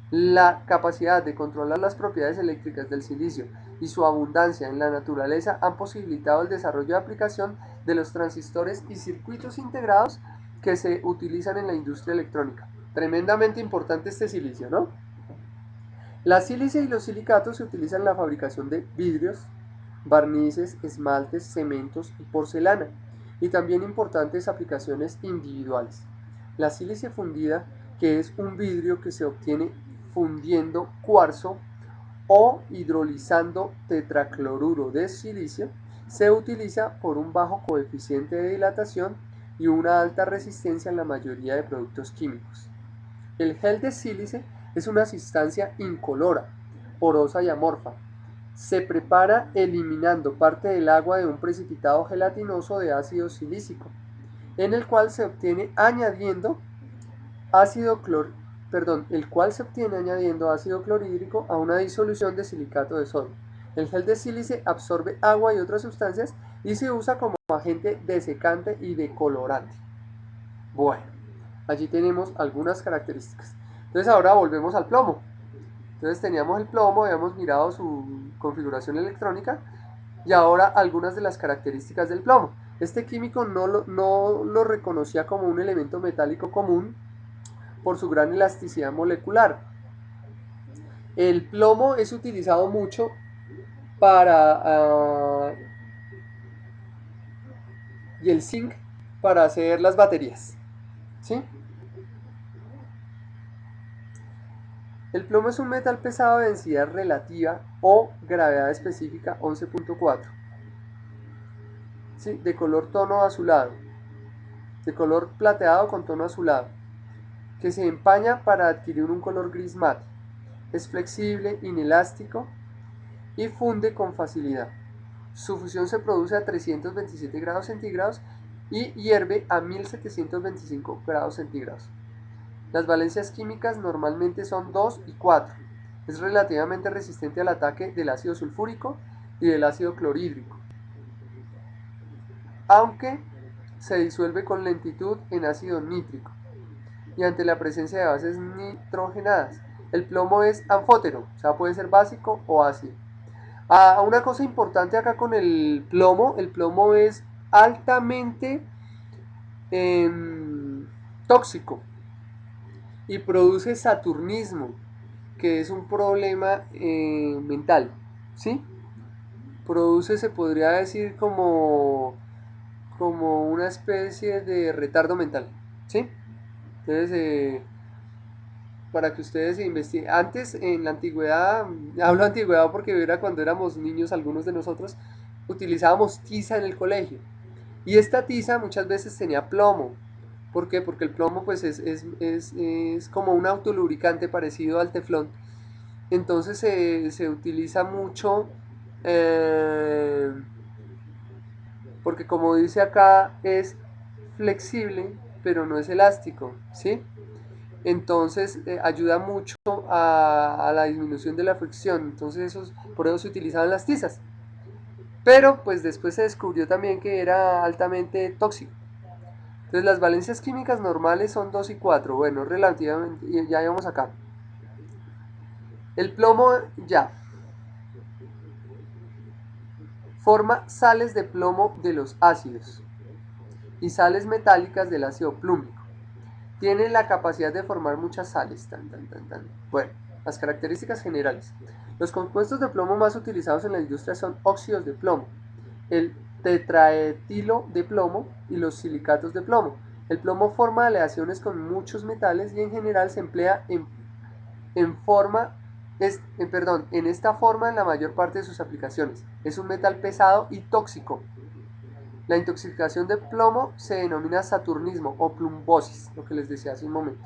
La capacidad de controlar las propiedades eléctricas del silicio y su abundancia en la naturaleza han posibilitado el desarrollo de aplicación de los transistores y circuitos integrados que se utilizan en la industria electrónica. Tremendamente importante este silicio, ¿no? La sílice y los silicatos se utilizan en la fabricación de vidrios, barnices, esmaltes, cementos y porcelana, y también importantes aplicaciones individuales. La sílice fundida, que es un vidrio que se obtiene fundiendo cuarzo o hidrolizando tetracloruro de silicio, se utiliza por un bajo coeficiente de dilatación y una alta resistencia en la mayoría de productos químicos. El gel de sílice es una sustancia incolora, porosa y amorfa. Se prepara eliminando parte del agua de un precipitado gelatinoso de ácido silícico, en el cual se obtiene añadiendo ácido ácido clorhídrico a una disolución de silicato de sodio. El gel de sílice absorbe agua y otras sustancias y se usa como agente desecante y decolorante. Bueno, allí tenemos algunas características. Entonces ahora volvemos al plomo. Entonces teníamos el plomo, habíamos mirado su configuración electrónica y ahora algunas de las características del plomo. Este químico no lo reconocía como un elemento metálico común por su gran elasticidad molecular. El plomo es utilizado mucho para y el zinc para hacer las baterías, ¿sí? El plomo es un metal pesado de densidad relativa o gravedad específica 11.4, ¿sí? De color tono azulado, de color plateado con tono azulado, que se empaña para adquirir un color gris mate. Es flexible, inelástico y funde con facilidad. Su fusión se produce a 327 grados centígrados y hierve a 1725 grados centígrados. Las valencias químicas normalmente son 2 y 4. Es relativamente resistente al ataque del ácido sulfúrico y del ácido clorhídrico, aunque se disuelve con lentitud en ácido nítrico y ante la presencia de bases nitrogenadas. El plomo es anfótero, o sea, puede ser básico o ácido. Una cosa importante acá con el plomo es altamente tóxico y produce saturnismo, que es un problema mental, ¿sí? Produce, se podría decir, como una especie de retardo mental, ¿sí? Entonces, para que ustedes investiguen. Antes, en la antigüedad, hablo antigüedad porque era cuando éramos niños, algunos de nosotros, utilizábamos tiza en el colegio. Y esta tiza muchas veces tenía plomo. ¿Por qué? Porque el plomo pues es como un autolubricante parecido al teflón. Entonces se utiliza mucho porque como dice acá es flexible pero no es elástico, ¿sí? Entonces ayuda mucho a la disminución de la fricción. Entonces por eso se utilizaban las tizas. Pero pues después se descubrió también que era altamente tóxico. Entonces las valencias químicas normales son 2 y 4. Bueno, relativamente, ya íbamos acá. El plomo ya forma sales de plomo de los ácidos y sales metálicas del ácido plúmico. Tiene la capacidad de formar muchas sales. Bueno, las características generales. Los compuestos de plomo más utilizados en la industria son óxidos de plomo, el tetraetilo de plomo y los silicatos de plomo. El plomo forma aleaciones con muchos metales y en general se emplea en esta forma en la mayor parte de sus aplicaciones. Es un metal pesado y tóxico. La intoxicación de plomo se denomina saturnismo o plumbosis, lo que les decía hace un momento.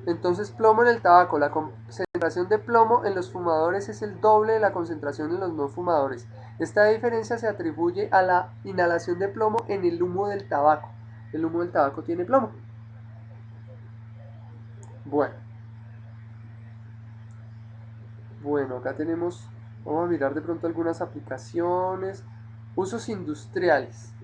Entonces, plomo en el tabaco. La concentración de plomo en los fumadores es el doble de la concentración en los no fumadores. Esta diferencia se atribuye a la inhalación de plomo en el humo del tabaco. El humo del tabaco tiene plomo. Bueno, acá tenemos, vamos a mirar de pronto algunas aplicaciones. Usos industriales.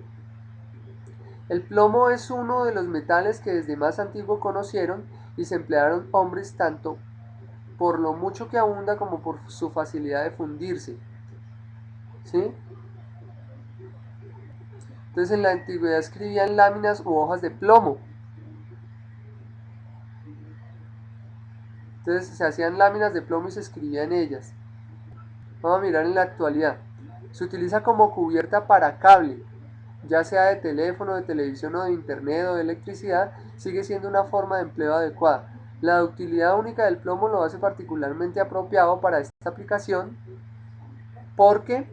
El plomo es uno de los metales que desde más antiguo conocieron y se emplearon hombres tanto por lo mucho que abunda como por su facilidad de fundirse. ¿Sí? Entonces en la antigüedad escribían láminas u hojas de plomo. Entonces se hacían láminas de plomo y se escribía en ellas. Vamos a mirar en la actualidad. Se utiliza como cubierta para cable, ya sea de teléfono, de televisión o de internet o de electricidad, sigue siendo una forma de empleo adecuada. La utilidad única del plomo lo hace particularmente apropiado para esta aplicación porque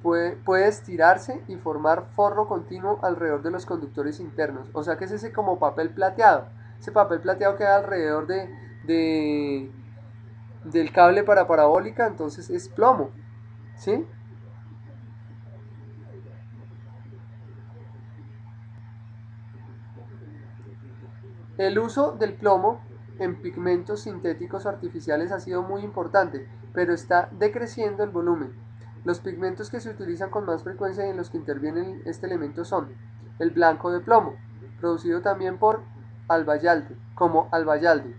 puede estirarse y formar forro continuo alrededor de los conductores internos. O sea que es ese como papel plateado. Ese papel plateado queda alrededor de- del cable para parabólica, entonces es plomo. ¿Sí? El uso del plomo en pigmentos sintéticos artificiales ha sido muy importante, pero está decreciendo el volumen. Los pigmentos que se utilizan con más frecuencia y en los que interviene este elemento son el blanco de plomo, producido también por albayalde, como albayalde,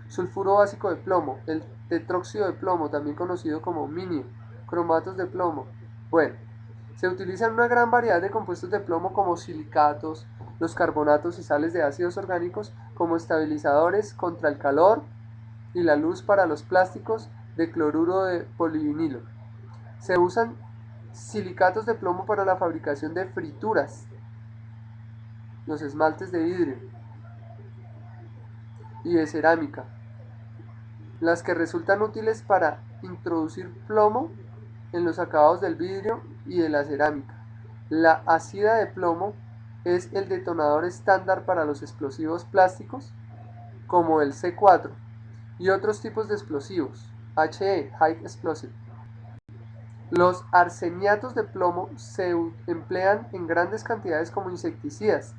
sulfuro básico de plomo, el tetróxido de plomo, también conocido como minio, cromatos de plomo. Bueno, se utilizan una gran variedad de compuestos de plomo como silicatos, los carbonatos y sales de ácidos orgánicos como estabilizadores contra el calor y la luz para los plásticos de cloruro de polivinilo. Se usan silicatos de plomo para la fabricación de frituras, los esmaltes de vidrio y de cerámica, las que resultan útiles para introducir plomo en los acabados del vidrio y de la cerámica. La ácida de plomo es el detonador estándar para los explosivos plásticos como el C4 y otros tipos de explosivos, High Explosive. Los arseniatos de plomo se emplean en grandes cantidades como insecticidas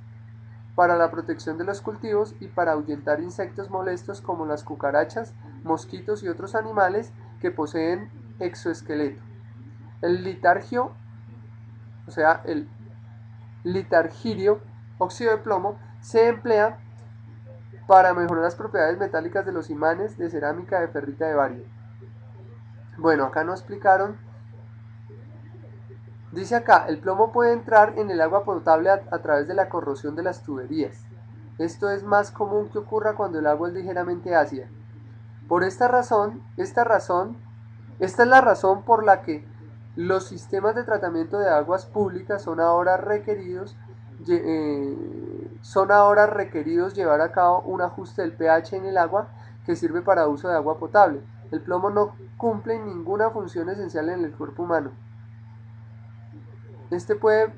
para la protección de los cultivos y para ahuyentar insectos molestos como las cucarachas, mosquitos y otros animales que poseen exoesqueleto. El litargio, o sea, el litargirio, óxido de plomo, se emplea para mejorar las propiedades metálicas de los imanes de cerámica de ferrita de bario. Bueno, acá nos explicaron. Dice acá, el plomo puede entrar en el agua potable a través de la corrosión de las tuberías. Esto es más común que ocurra cuando el agua es ligeramente ácida. Por esta es la razón por la que los sistemas de tratamiento de aguas públicas son ahora requeridos llevar a cabo un ajuste del pH en el agua que sirve para uso de agua potable. El plomo no cumple ninguna función esencial en el cuerpo humano. Este puede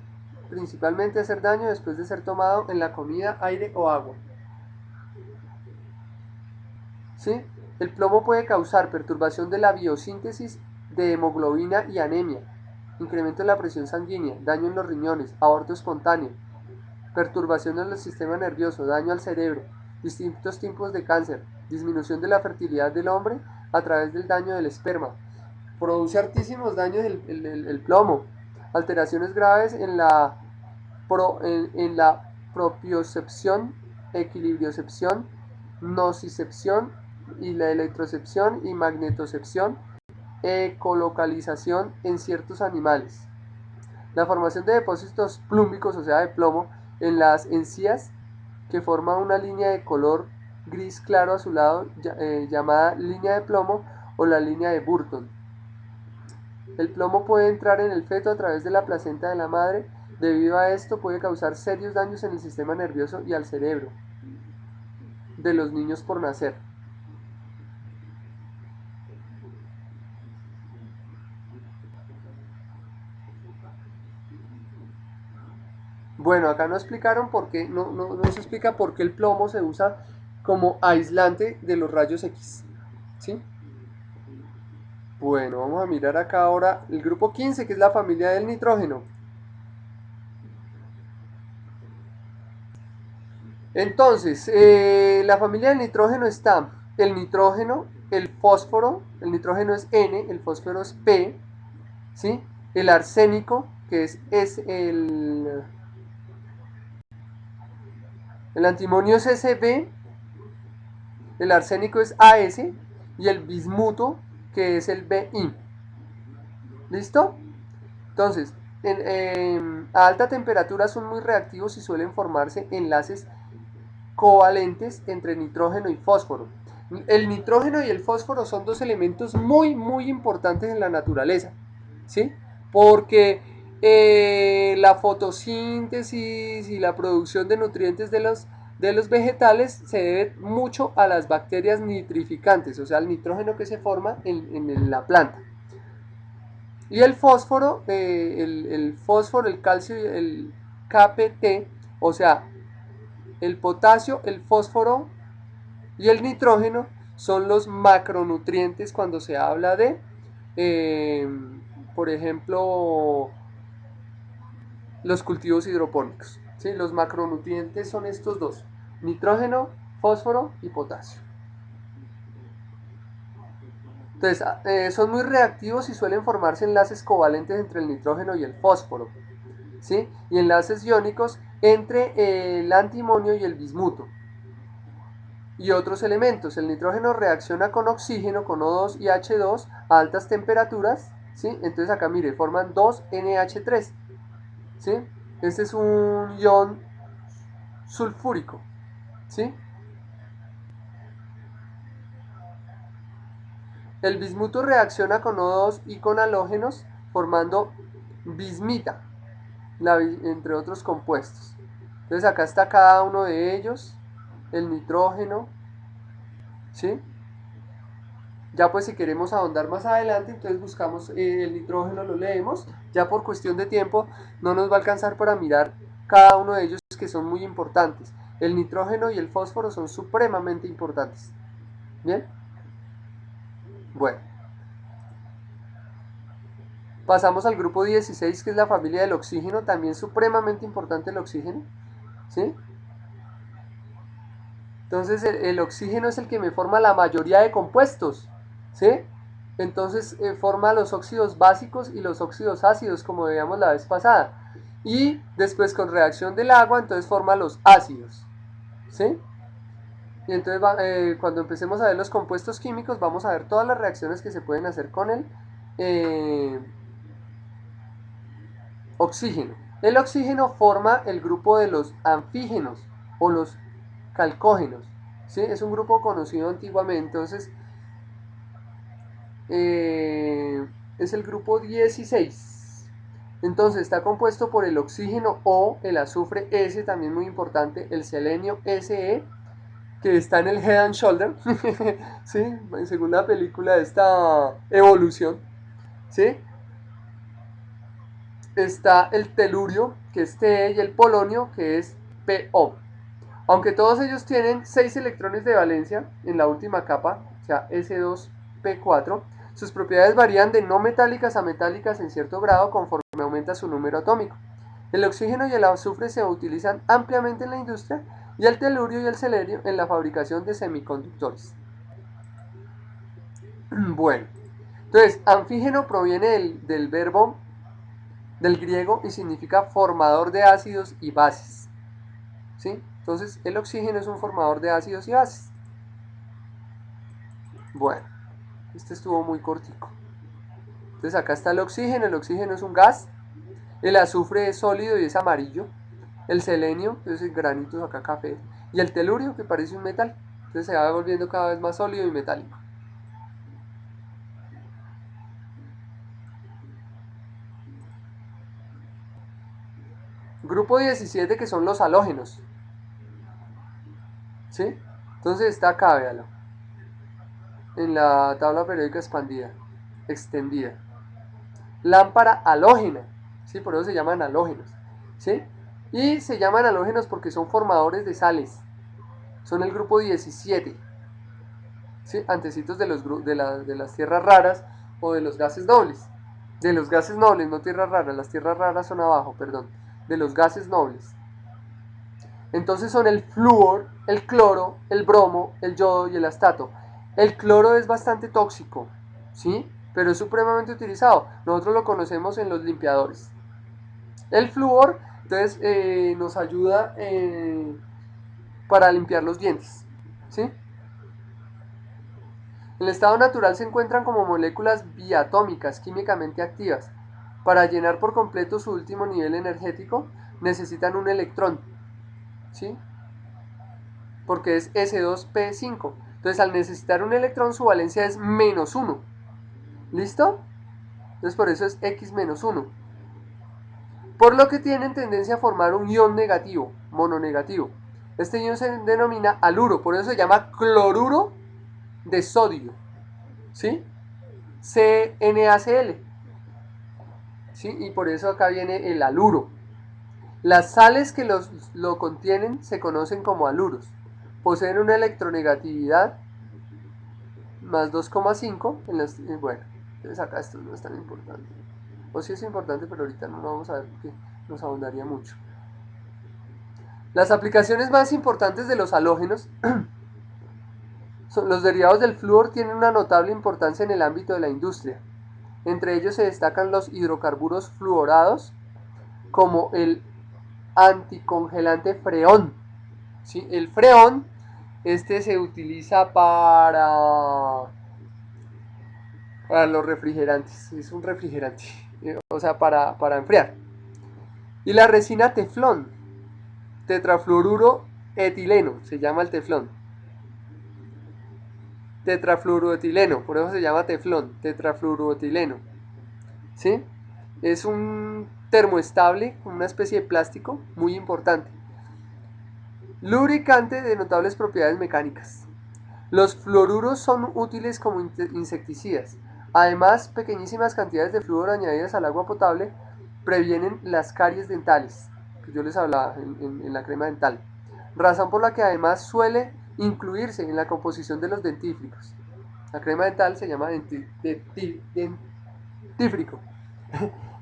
principalmente hacer daño después de ser tomado en la comida, aire o agua. ¿Sí? El plomo puede causar perturbación de la biosíntesis de hemoglobina y anemia, incremento de la presión sanguínea, daño en los riñones, aborto espontáneo, perturbación en el sistema nervioso, daño al cerebro, distintos tipos de cáncer, disminución de la fertilidad del hombre a través del daño del esperma. Produce altísimos daños el plomo, alteraciones graves en la propiocepción, equilibriocepción, nocicepción y la electrocepción y magnetocepción, ecolocalización en ciertos animales. La formación de depósitos plúmbicos, o sea, de plomo, en las encías que forma una línea de color gris claro azulado llamada línea de plomo o la línea de Burton. El plomo puede entrar en el feto a través de la placenta de la madre. Debido a esto puede causar serios daños en el sistema nervioso y al cerebro de los niños por nacer. Bueno, acá no explicaron por qué, no se explica por qué el plomo se usa como aislante de los rayos X. ¿Sí? Bueno, vamos a mirar acá ahora el grupo 15, que es la familia del nitrógeno. Entonces, la familia del nitrógeno está el nitrógeno, el fósforo, el nitrógeno es N, el fósforo es P, ¿sí? El arsénico, que es el antimonio es Sb, el arsénico es As y el bismuto, que es el Bi. ¿Listo? Entonces, a alta temperatura son muy reactivos y suelen formarse enlaces covalentes entre nitrógeno y fósforo. El nitrógeno y el fósforo son dos elementos muy importantes en la naturaleza, ¿sí? Porque la fotosíntesis y la producción de nutrientes de los vegetales se debe mucho a las bacterias nitrificantes, o sea, al nitrógeno que se forma en la planta. Y el fósforo, el fósforo, el calcio y el KPT, o sea, el potasio, el fósforo y el nitrógeno son los macronutrientes cuando se habla de, eh, por ejemplo, los cultivos hidropónicos. ¿Sí? Los macronutrientes son estos dos, nitrógeno, fósforo y potasio. Entonces, son muy reactivos y suelen formarse enlaces covalentes entre el nitrógeno y el fósforo, ¿sí? Y enlaces iónicos entre el antimonio y el bismuto. Y otros elementos. El nitrógeno reacciona con oxígeno, con O2 y H2 a altas temperaturas, ¿sí? Entonces acá mire, forman 2NH3, ¿sí? Este es un ion sulfúrico, ¿sí? El bismuto reacciona con O2 y con halógenos formando bismita, entre otros compuestos. Entonces acá está cada uno de ellos, el nitrógeno, ¿sí? Ya pues si queremos ahondar más adelante, entonces buscamos el nitrógeno, lo leemos. Ya por cuestión de tiempo no nos va a alcanzar para mirar cada uno de ellos que son muy importantes. El nitrógeno y el fósforo son supremamente importantes. Bien, bueno, pasamos al grupo 16 que es la familia del oxígeno, también supremamente importante el oxígeno. ¿Sí? Entonces el oxígeno es el que me forma la mayoría de compuestos, ¿sí? Entonces forma los óxidos básicos y los óxidos ácidos, como veíamos la vez pasada. Y después con reacción del agua, entonces forma los ácidos, ¿sí? Y entonces cuando empecemos a ver los compuestos químicos, vamos a ver todas las reacciones que se pueden hacer con el eh, oxígeno. El oxígeno forma el grupo de los anfígenos o los calcógenos, ¿sí? Es un grupo conocido antiguamente, entonces es el grupo 16. Entonces está compuesto por el oxígeno O, el azufre S, también muy importante, el selenio Se, que está en el Head and Shoulder, ¿sí? Según la película de esta evolución, ¿sí? Está el telurio, que es Te, y el polonio, que es Po. Aunque todos ellos tienen 6 electrones de valencia en la última capa, o sea, S2P4, sus propiedades varían de no metálicas a metálicas en cierto grado conforme aumenta su número atómico. El oxígeno y el azufre se utilizan ampliamente en la industria y el telurio y el selenio en la fabricación de semiconductores. Bueno, entonces, anfígeno proviene del verbo del griego y significa formador de ácidos y bases. ¿Sí? Entonces, el oxígeno es un formador de ácidos y bases. Bueno, este estuvo muy cortico. Entonces acá está el oxígeno es un gas, el azufre es sólido y es amarillo, el selenio, entonces granitos acá café, y el telurio que parece un metal, entonces se va volviendo cada vez más sólido y metálico. Grupo 17 que son los halógenos, ¿sí? Entonces está acá, véalo, en la tabla periódica expandida, extendida. Lámpara halógena, ¿sí? Por eso se llaman halógenos, ¿sí? Y se llaman halógenos porque son formadores de sales. Son el grupo 17. ¿Sí? Antecitos de las tierras raras o de los gases nobles. De los gases nobles, no tierras raras. Las tierras raras son abajo, perdón. De los gases nobles. Entonces son el flúor, el cloro, el bromo, el yodo y el astato. El cloro es bastante tóxico, ¿sí? Pero es supremamente utilizado. Nosotros lo conocemos en los limpiadores. El flúor, entonces, nos ayuda para limpiar los dientes, ¿sí? En el estado natural se encuentran como moléculas biatómicas químicamente activas. Para llenar por completo su último nivel energético, necesitan un electrón, ¿sí? Porque es S2P5. Entonces, al necesitar un electrón, su valencia es -1. ¿Listo? Entonces, por eso es X-1. Por lo que tienen tendencia a formar un ion negativo, mononegativo. Este ion se denomina haluro, por eso se llama cloruro de sodio, ¿sí? CnACl, ¿sí? Y por eso acá viene el haluro. Las sales que lo contienen se conocen como haluros. Poseen una electronegatividad más 2,5 en las, bueno, entonces acá esto no es tan importante. O sí es importante, pero ahorita no lo vamos a ver porque nos ahondaría mucho. Las aplicaciones más importantes de los halógenos son los derivados del flúor tienen una notable importancia en el ámbito de la industria. Entre ellos se destacan los hidrocarburos fluorados como el anticongelante freón. ¿Sí? El freón este se utiliza para los refrigerantes, es un refrigerante, o sea, para enfriar. Y la resina teflón, tetrafluoruro etileno, se llama el teflón. Tetrafluoroetileno, por eso se llama teflón, tetrafluoroetileno. ¿Sí? Es un termoestable, una especie de plástico muy importante. Lubricante de notables propiedades mecánicas. Los fluoruros son útiles como insecticidas. Además, pequeñísimas cantidades de flúor añadidas al agua potable previenen las caries dentales, que yo les hablaba en la crema dental. Razón por la que además suele incluirse en la composición de los dentífricos. La crema dental se llama dentífrico.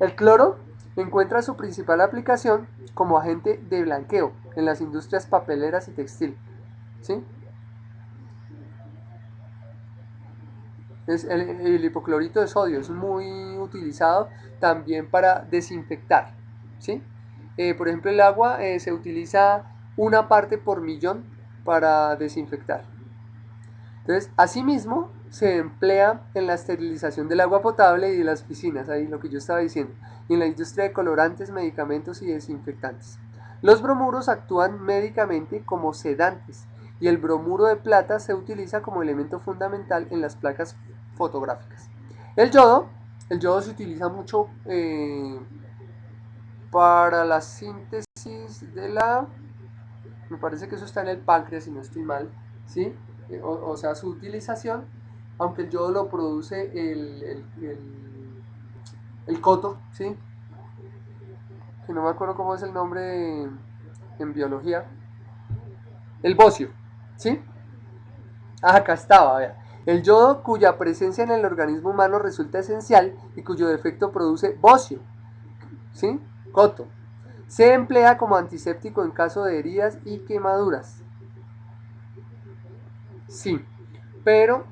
El cloro encuentra su principal aplicación como agente de blanqueo en las industrias papeleras y textil. ¿Sí? Es el hipoclorito de sodio es muy utilizado también para desinfectar. ¿Sí? Por ejemplo, el agua se utiliza una parte por millón para desinfectar. Entonces, asimismo, se emplea en la esterilización del agua potable y de las piscinas, ahí lo que yo estaba diciendo, y en la industria de colorantes, medicamentos y desinfectantes. Los bromuros actúan médicamente como sedantes y el bromuro de plata se utiliza como elemento fundamental en las placas fotográficas. El yodo, el yodo se utiliza mucho para la síntesis de la, me parece que eso está en el páncreas si no estoy mal, ¿sí? O sea, su utilización, aunque el yodo lo produce el coto, ¿sí? Que no me acuerdo cómo es el nombre en biología, el bocio, ¿sí? Ah, acá estaba, vea. El yodo cuya presencia en el organismo humano resulta esencial y cuyo defecto produce bocio, ¿sí? Coto. Se emplea como antiséptico en caso de heridas y quemaduras. Sí, pero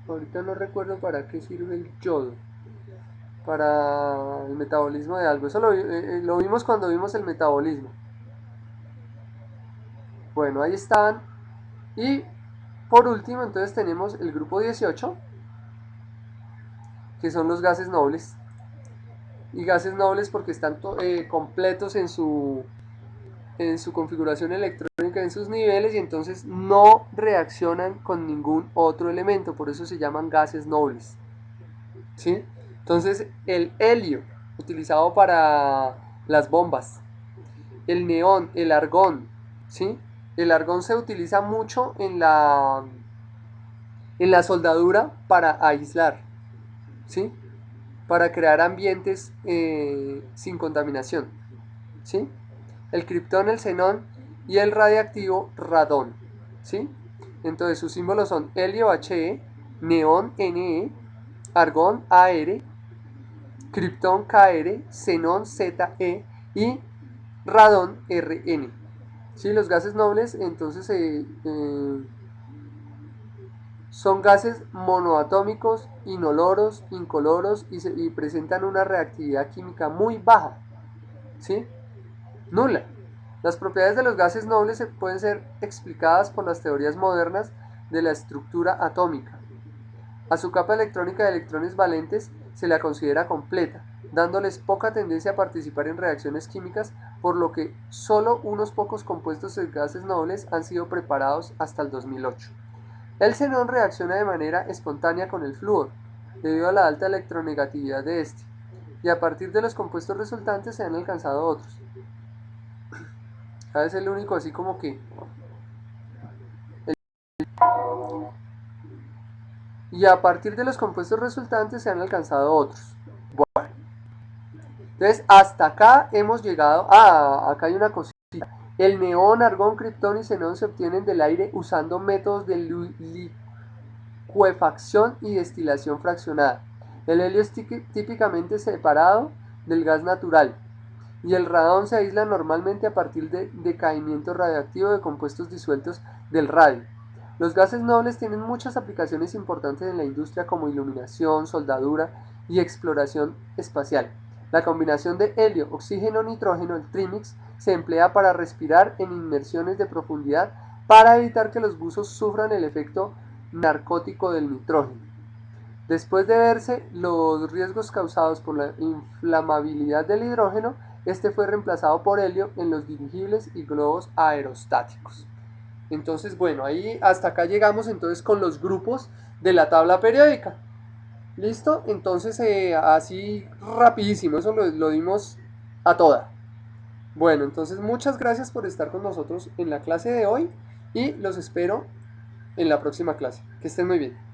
ahorita no recuerdo para qué sirve el yodo. Para el metabolismo de algo. Eso lo vimos cuando vimos el metabolismo. Bueno, ahí están. Y por último, entonces tenemos el grupo 18, que son los gases nobles. Y gases nobles porque están completos en su configuración electrónica, en sus niveles, y entonces no reaccionan con ningún otro elemento. Por eso se llaman gases nobles. ¿Sí? Entonces, el helio, utilizado para las bombas, el neón, el argón, ¿sí? El argón se utiliza mucho en la soldadura para aislar, ¿sí? Para crear ambientes sin contaminación. ¿sí? El criptón, el xenón y el radiactivo radón, ¿sí? Entonces sus símbolos son helio He, neón Ne, argón Ar, criptón Kr, xenón Ze y radón Rn. ¿Sí? Los gases nobles entonces son gases monoatómicos, inoloros, incoloros y presentan una reactividad química muy baja, ¿sí? Nula. Las propiedades de los gases nobles pueden ser explicadas por las teorías modernas de la estructura atómica. A su capa electrónica de electrones valentes se la considera completa, dándoles poca tendencia a participar en reacciones químicas, por lo que solo unos pocos compuestos de gases nobles han sido preparados hasta el 2008. El xenón reacciona de manera espontánea con el flúor, debido a la alta electronegatividad de este, y a partir de los compuestos resultantes se han alcanzado otros. ¿Sabes? El único así como que... Y a partir de los compuestos resultantes se han alcanzado otros. Bueno, entonces hasta acá hemos llegado... Ah, acá hay una cosita. El neón, argón, criptón y xenón se obtienen del aire usando métodos de licuefacción y destilación fraccionada. El helio es típicamente separado del gas natural y el radón se aísla normalmente a partir de decaimiento radioactivo de compuestos disueltos del radio. Los gases nobles tienen muchas aplicaciones importantes en la industria como iluminación, soldadura y exploración espacial. La combinación de helio, oxígeno, nitrógeno, el trimix, se emplea para respirar en inmersiones de profundidad para evitar que los buzos sufran el efecto narcótico del nitrógeno. Después de verse los riesgos causados por la inflamabilidad del hidrógeno, este fue reemplazado por helio en los dirigibles y globos aerostáticos. Entonces, bueno, ahí hasta acá llegamos entonces con los grupos de la tabla periódica. ¿Listo? Entonces, así rapidísimo, eso lo dimos a toda. Bueno, entonces muchas gracias por estar con nosotros en la clase de hoy y los espero en la próxima clase. Que estén muy bien.